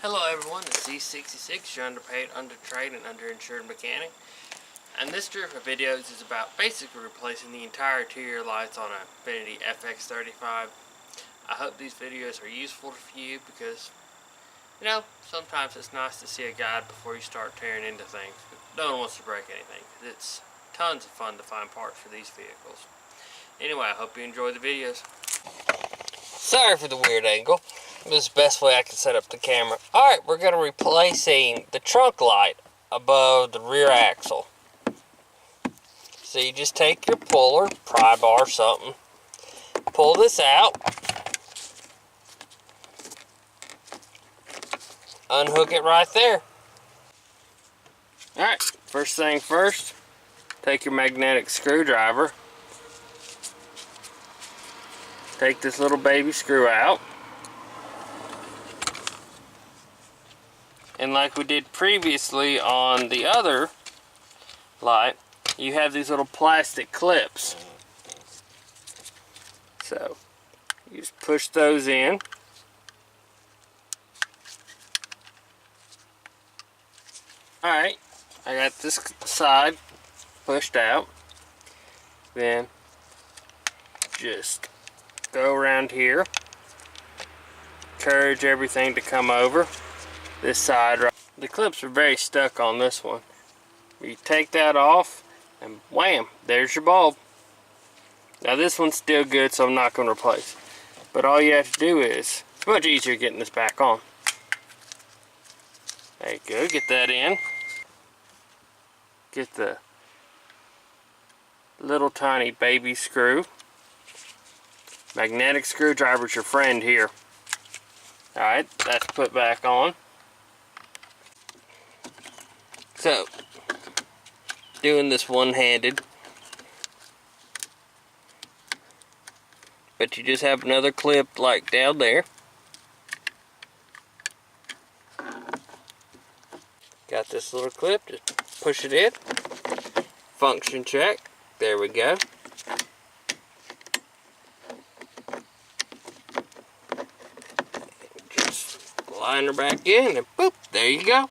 Hello everyone, it's C66, your underpaid, undertrained, and underinsured mechanic. And this strip of videos is about basically replacing the entire interior lights on a Infiniti FX 35. I hope these videos are useful for you because, sometimes it's nice to see a guide before you start tearing into things. But no one wants to break anything. It's tons of fun to find parts for these vehicles. Anyway, I hope you enjoy the videos. Sorry for the weird angle. This is the best way I can set up the camera. Alright, we're going to be replacing the trunk light above the rear axle. So you just take your puller, pry bar, something, pull this out, unhook it right there. Alright, first thing first, take your magnetic screwdriver, take this little baby screw out. And like we did previously on the other light, you have these little plastic clips. So, you just push those in. Alright, I got this side pushed out. Then, just go around here. Encourage everything to come over. This side, right. The clips are very stuck on this one. You take that off and wham, there's your bulb. Now this one's still good, so I'm not going to replace it. But all you have to do is, it's much easier getting this back on. There you go, get that in. Get the little tiny baby screw. Magnetic screwdriver's your friend here. Alright, that's put back on. So, doing this one-handed, but you just have another clip like down there. Got this little clip, just push it in. Function check, there we go. Just line her back in and boop, there you go.